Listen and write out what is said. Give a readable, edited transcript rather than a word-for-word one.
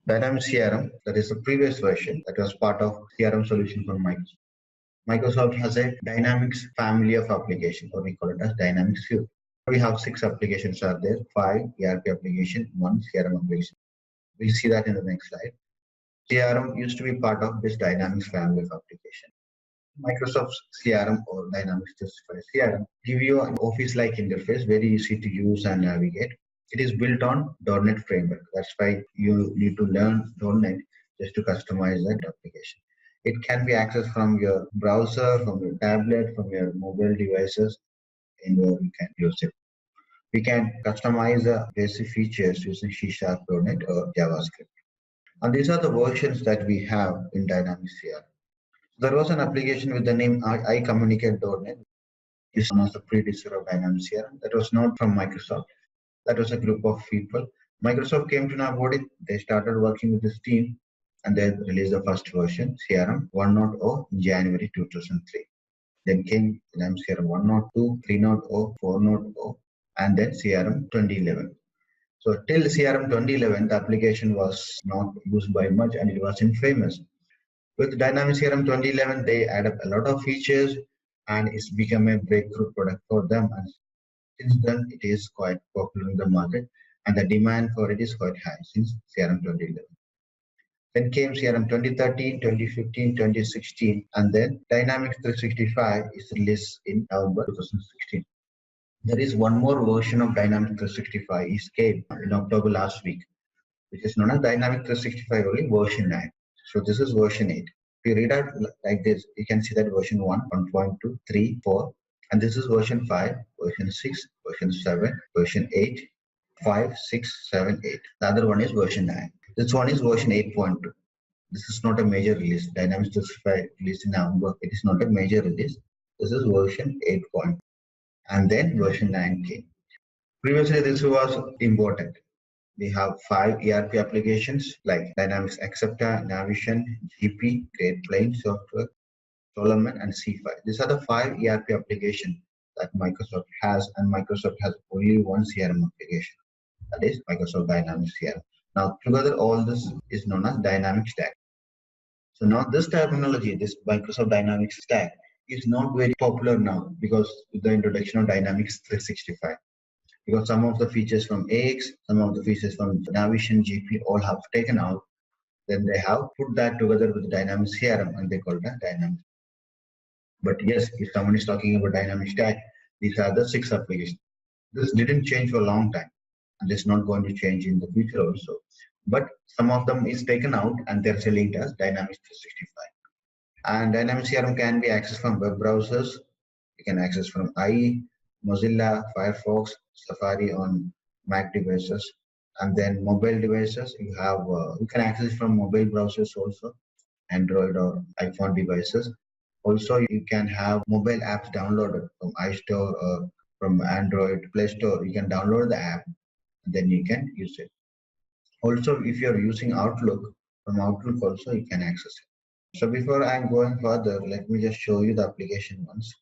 Dynamics CRM, that is the previous version that was part of CRM solution from Microsoft. Microsoft has a Dynamics family of applications, or we call it as Dynamics View. We have 6 applications are there, 5 ERP application, 1 CRM application. We'll see that in the next slide. CRM used to be part of this Dynamics family of application. Microsoft's CRM or Dynamics 365 CRM give you an Office-like interface, very easy to use and navigate. It is built on .NET framework. That's why you need to learn .NET just to customize that application. It can be accessed from your browser, from your tablet, from your mobile devices, anywhere you can use it. We can customize the basic features using C#.NET or JavaScript. And these are the versions that we have in Dynamics CRM. There was an application with the name iCommunicate.NET. It's one of the predecessor of Dynamics CRM. That was not from Microsoft. That was a group of people. Microsoft came to know about it. They started working with this team and they released the first version, CRM 1.0 in January 2003. Then came Dynamics CRM 1.2, 3.0, 4.0, and then CRM 2011. So till CRM 2011, the application was not used by much and it was infamous. With Dynamics CRM 2011, they added a lot of features and it's become a breakthrough product for them. And since then, it is quite popular in the market and the demand for it is quite high since CRM 2011. Then came CRM 2013, 2015, 2016, and then Dynamics 365 is released in November 2016. There is one more version of Dynamics 365 is came in October last week, which is known as Dynamics 365 only version 9. So this is version 8. If you read out like this, you can see that version 1, 1.2, 3, 4, and this is version 5, version 6, version 7, version 8, 5, 6, 7, 8. The other one is version 9. This one is version 8.2. This is not a major release. Dynamics 365 released in November. It is not a major release. This is version 8.2. And then version 9 came. Previously, this was important. We have 5 ERP applications like Dynamics Accepta, Navision, GP, Great Plains Software, Solomon, and C5. These are the 5 ERP applications that Microsoft has, and Microsoft has only one CRM application. That is Microsoft Dynamics CRM. Now, together, all this is known as Dynamics Stack. So now this terminology, this Microsoft Dynamics Stack, is not very popular now because with the introduction of Dynamics 365. Because some of the features from AX, some of the features from Navision, GP all have taken out. Then they have put that together with the Dynamics CRM and they call it Dynamics. But yes, if someone is talking about Dynamics Stack, these are the 6 applications. This didn't change for a long time and it's not going to change in the future also. But some of them is taken out and they're selling it as Dynamics 365. And Dynamics CRM can be accessed from web browsers. You can access from IE, Mozilla, Firefox, Safari on Mac devices, and then mobile devices. You can access from mobile browsers also, Android or iPhone devices. Also, you can have mobile apps downloaded from iStore or from Android Play Store. You can download the app, and then you can use it. Also, if you are using Outlook, from Outlook also you can access it. So before I'm going further, let me just show you the application once.